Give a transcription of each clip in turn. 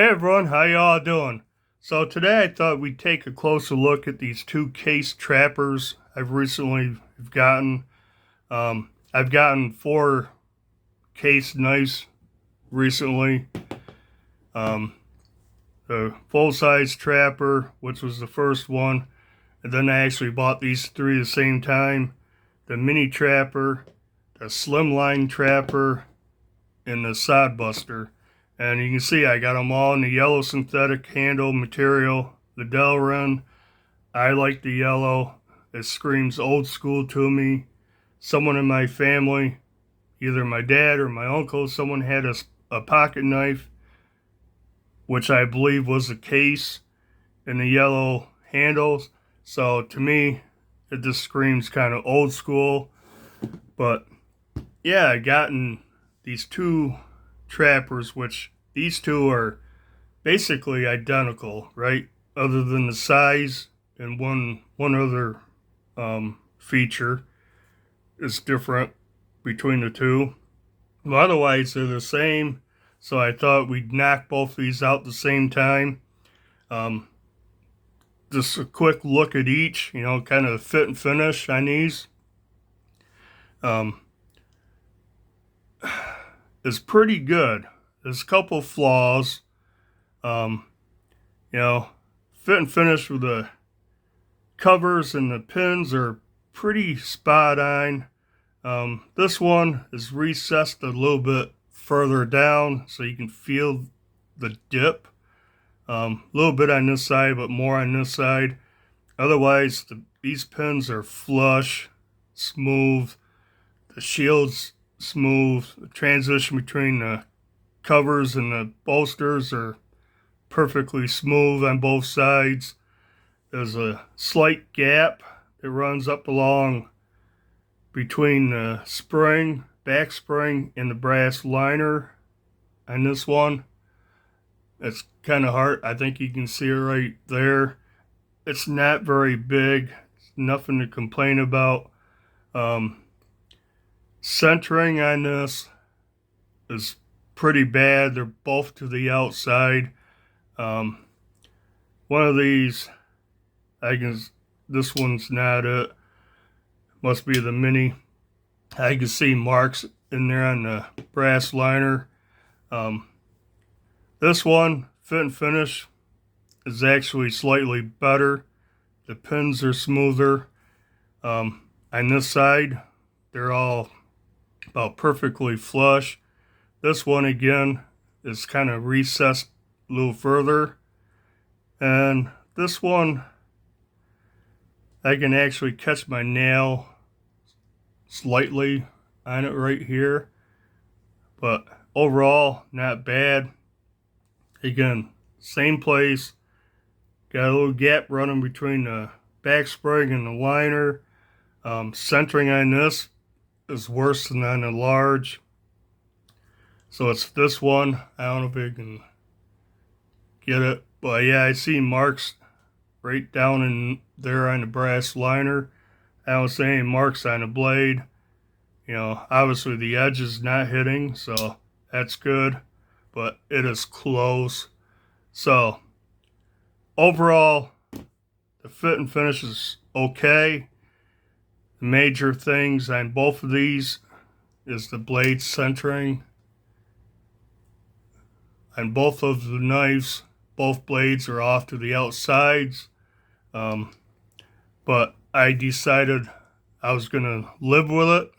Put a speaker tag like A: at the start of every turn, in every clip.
A: Hey everyone, how y'all doing? So today I thought we'd take a closer look at these two case trappers I've recently gotten. I've gotten 4 case knives recently. Um, the full-size trapper, which was the first one, and then I actually bought these 3 at the same time. The mini trapper, the slimline trapper, and the sod buster. And you can see I got them all in the yellow synthetic handle material, the Delrin. I like the yellow. It screams old school to me. Someone in my family, either my dad or my uncle, someone had a pocket knife, which I believe was a case in the yellow handles. So to me, it just screams kind of old school. But yeah, I gotten these 2 trappers, which these 2 are basically identical, right? Other than the size and one other feature is different between the 2. Well, otherwise they're the same. So I thought we'd knock both these out at the same time. Um, just a quick look at each, kind of fit and finish on these. Um, is pretty good. There's a couple flaws. Um, you know, fit and finish with the covers and the pins are pretty spot on. This one is recessed a little bit further down so you can feel the dip. A little bit on this side, but more on this side. Otherwise, these pins are flush, smooth. The shield's smooth. The transition between the covers and the bolsters are perfectly smooth on both sides. There's a slight gap that runs up along between the spring, back spring, and the brass liner on this one. It's kind of hard. I think you can see it right there. It's not very big. It's nothing to complain about. Centering on this is pretty bad. They're both to the outside. Um, one of these, this one's not it. Must be the mini. I can see marks in there on the brass liner. Um, this one, fit and finish, is actually slightly better. The pins are smoother. On this side, they're all about perfectly flush. This one, again, is kind of recessed a little further. And this one, I can actually catch my nail slightly on it right here. But overall, not bad. Again, same place. Got a little gap running between the back spring and the liner. Centering on this is worse than on the large. So it's this one. I don't know if you can get it. But yeah, I see marks right down in there on the brass liner. I don't see any marks on the blade. Obviously the edge is not hitting, so that's good. But it is close. So overall, the fit and finish is okay. The major things on both of these is the blade centering. On both of the knives, both blades are off to the outsides. But I decided I was going to live with it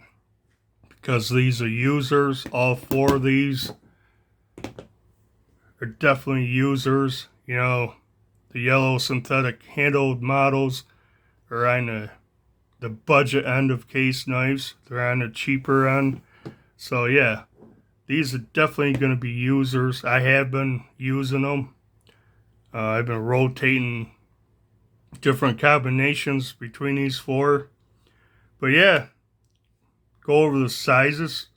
A: because these are users. All 4 of these are definitely users. The yellow synthetic handled models are on the budget end of case knives. They're on the cheaper end. So yeah, these are definitely going to be users. I have been using them. I've been rotating different combinations between these 4. But yeah, go over the sizes.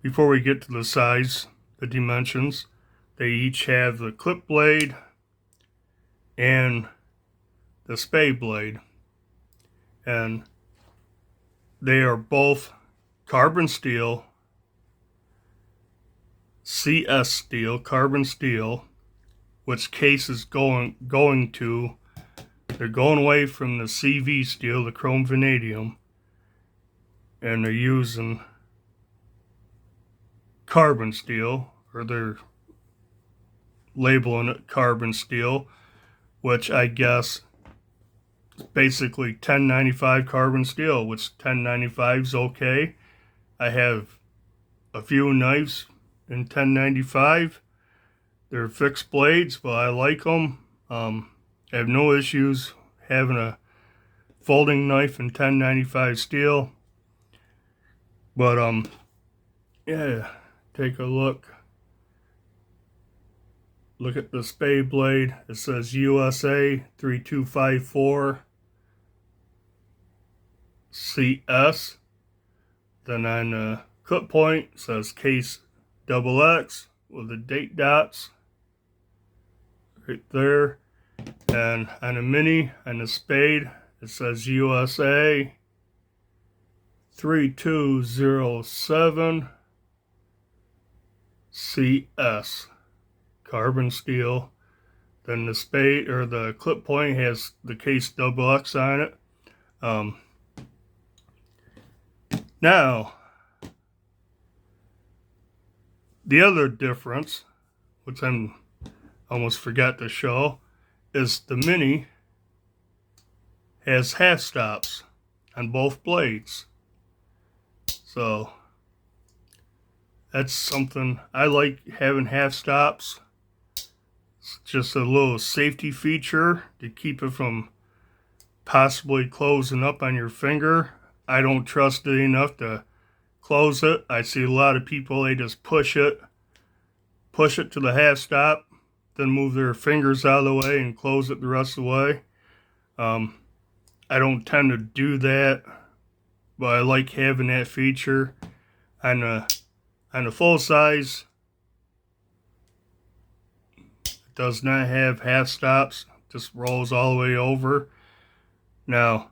A: Before we get to the size, the dimensions, they each have the clip blade and the spade blade. And they are both carbon steel CS steel, carbon steel, which case is going to. They're going away from the CV steel, the chrome vanadium, and they're using carbon steel, or they're labeling it carbon steel, which I guess is basically 1095 carbon steel, which 1095 is okay. I have a few knives in 1095. They're fixed blades, but I like them. I have no issues having a folding knife in 1095 steel. But yeah, take a look. Look at the spade blade. It says USA 3254 CS. Then on the clip point it says case XX with the date dots right there. And on a mini, on the spade, it says USA 3207 CS, carbon steel. Then the spade, or the clip point, has the case XX on it. Now, the other difference, which I almost forgot to show, is the mini has half stops on both blades. So that's something I like, having half stops. It's just a little safety feature to keep it from possibly closing up on your finger. I don't trust it enough to close it. I see a lot of people, they just push it to the half stop, then move their fingers out of the way and close it the rest of the way. I don't tend to do that, but I like having that feature. On the full size, it does not have half stops, just rolls all the way over. Now,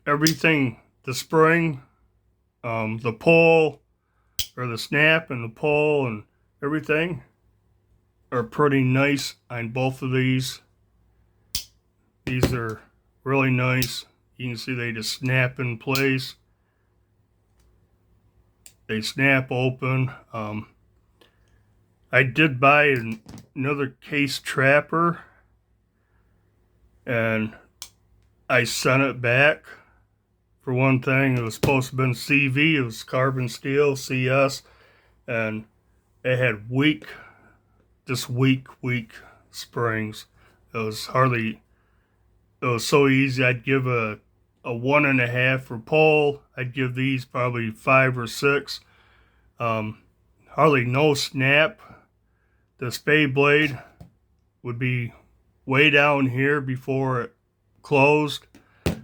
A: everything, the spring, the pull, or the snap and the pull and everything are pretty nice on both of these. These are really nice. You can see they just snap in place. They snap open. I did buy another case trapper, and I sent it back. For one thing, it was supposed to have been CV. It was carbon steel, CS, and it had weak springs. It was so easy. I'd give a 1.5 for pull. I'd give these probably 5 or 6. Hardly no snap. The spade blade would be way down here before it closed.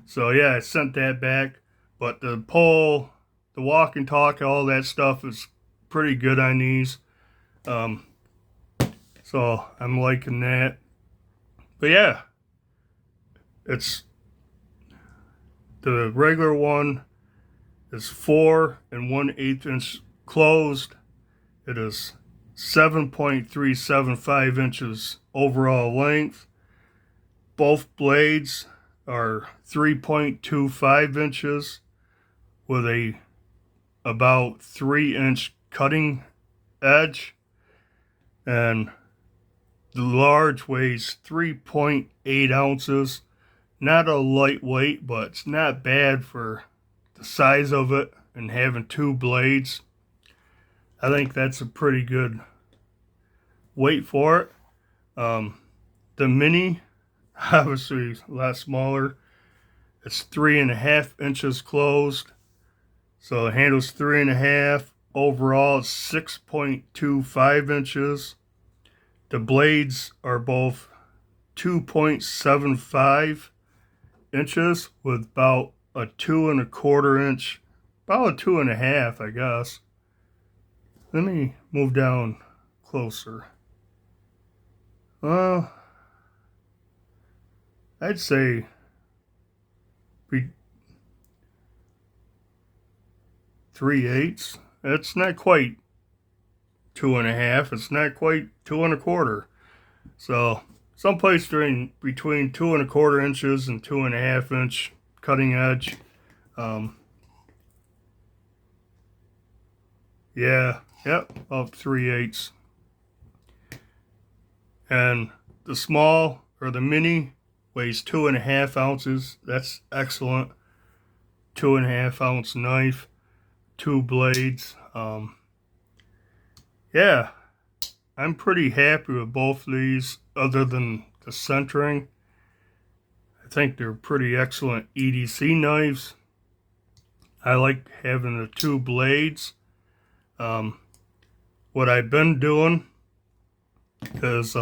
A: So yeah, I sent that back. But the pull, the walk and talk, all that stuff is pretty good on these. So I'm liking that. But yeah, it's the regular one is 4 1/8 inch closed. It is 7.375 inches overall length. Both blades are 3.25 inches with a about 3-inch cutting edge, and the large weighs 3.8 ounces. Not a lightweight, but it's not bad for the size of it and having 2 blades. I think that's a pretty good weight for it. The mini, obviously a lot smaller. It's 3.5 inches closed. So the handle's 3.5. Overall, it's 6.25 inches. The blades are both 2.75 inches with about a 2.25 inch, about a 2.5, I guess. Let me move down closer. Well, I'd say 3/8. It's not quite 2.5. It's not quite 2.25. So someplace between 2.25 inches and 2.5 inch cutting edge. Yeah, yep, about 3/8. And the small or the mini weighs 2.5 ounces. That's excellent. 2.5 ounce knife, 2 blades. Yeah, I'm pretty happy with both of these, other than the centering. I think they're pretty excellent EDC knives. I like having the 2 blades. What I've been doing is,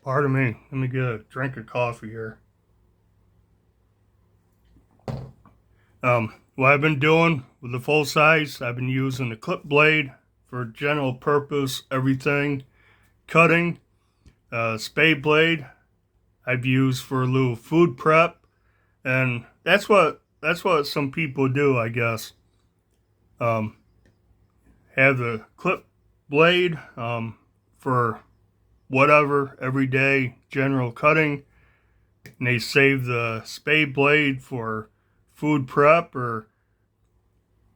A: pardon me, let me get a drink of coffee here. What I've been doing with the full size, I've been using the clip blade for general purpose everything. Cutting, spade blade, I've used for a little food prep, and that's what some people do, I guess. Have the clip blade for whatever everyday general cutting, and they save the spade blade for food prep, or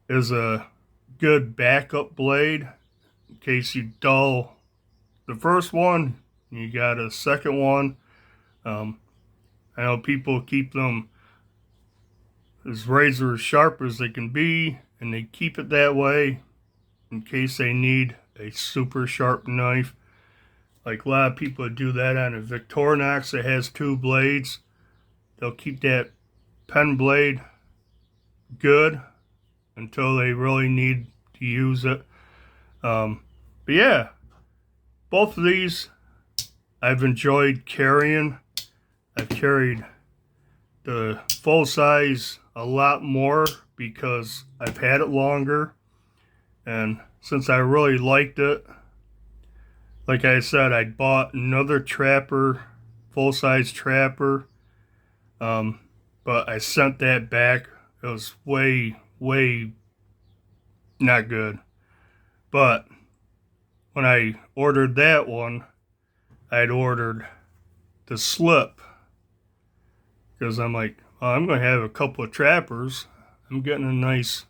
A: is a good backup blade in case you dull the first one. You got a second one. I know people keep them as razor sharp as they can be, and they keep it that way in case they need a super sharp knife. Like a lot of people do that on a Victorinox that has 2 blades. They'll keep that pen blade good until they really need to use it. But yeah, both of these I've enjoyed carrying. I've carried the full size a lot more because I've had it longer, and since I really liked it, like I said, I bought another trapper, full size trapper, but I sent that back. It was way not good. But when I ordered that one, I'd ordered the slip, because I'm like, oh, I'm going to have a couple of trappers. I'm getting a nice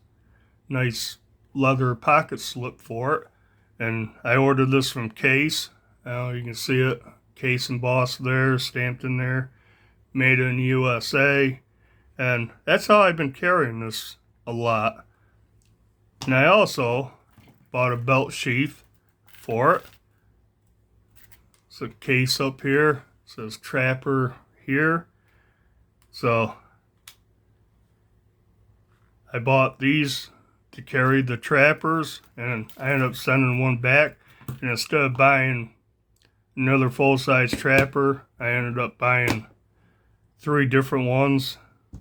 A: leather pocket slip for it. And I ordered this from Case. You can see it, Case embossed there, stamped in there, made in USA. And that's how I've been carrying this a lot. And I also bought a belt sheath for it. It's a case up here. It says Trapper here. So I bought these to carry the trappers, and I ended up sending one back. And instead of buying another full-size trapper, I ended up buying 3 different ones: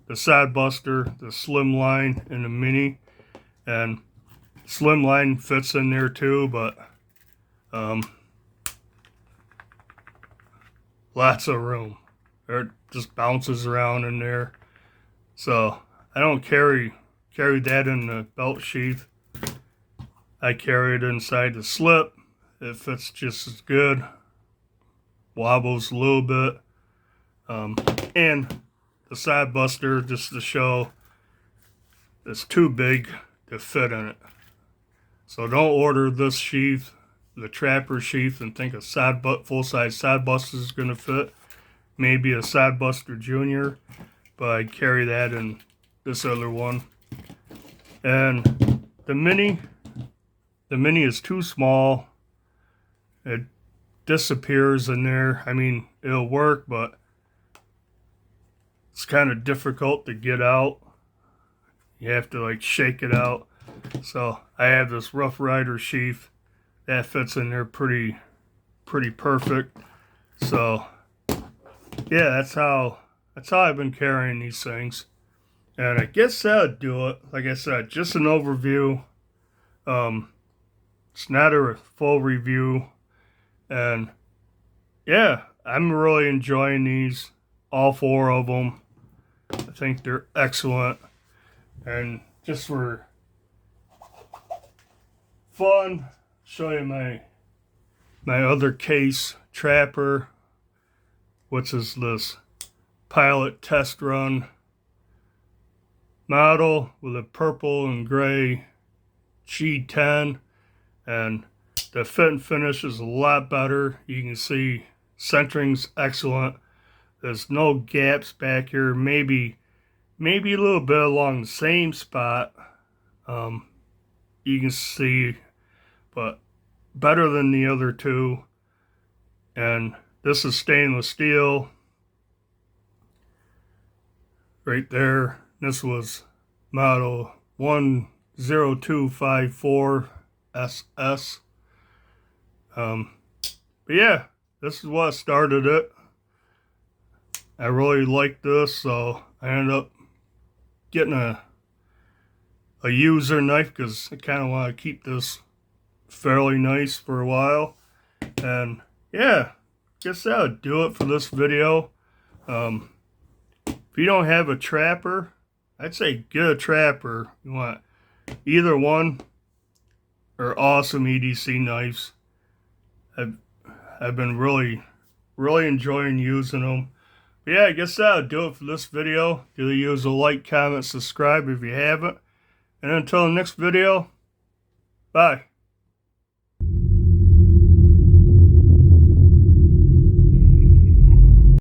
A: the Sidebuster, the Slimline, and the Mini. And Slimline fits in there too, but lots of room. It just bounces around in there. So I don't carry that in the belt sheath. I carry it inside the slip. It fits just as good. Wobbles a little bit. And the Sidebuster, just to show, it's too big to fit in it. So don't order this sheath, the trapper sheath, and think a full-size Sidebuster is going to fit. Maybe a Sidebuster Junior, but I carry that in this other one. And the Mini is too small. It disappears in there. I mean, it'll work, but it's kind of difficult to get out. You have to like shake it out. So I have this Rough Rider sheath that fits in there pretty perfect. So yeah, that's how I've been carrying these things. And I guess that'll do it. Like I said, just an overview. It's not a full review. And yeah, I'm really enjoying these, all 4 of them. I think they're excellent. And just for fun. Show you my other case trapper, which is this pilot test run model with a purple and gray G10, and the fit and finish is a lot better. You can see centering's excellent. There's no gaps back here. Maybe a little bit along the same spot. You can see, but better than the other two. And this is stainless steel right there. This was model 10254 SS. But yeah, this is what started it. I really liked this, so I ended up getting a user knife because I kind of want to keep this fairly nice for a while. And yeah, guess that would do it for this video. If you don't have a trapper, I'd say get a trapper. You want either one are awesome EDC knives. I've been really enjoying using them. But yeah, I guess that'll do it for this video. Do use a like, comment, subscribe if you haven't. And until the next video, bye.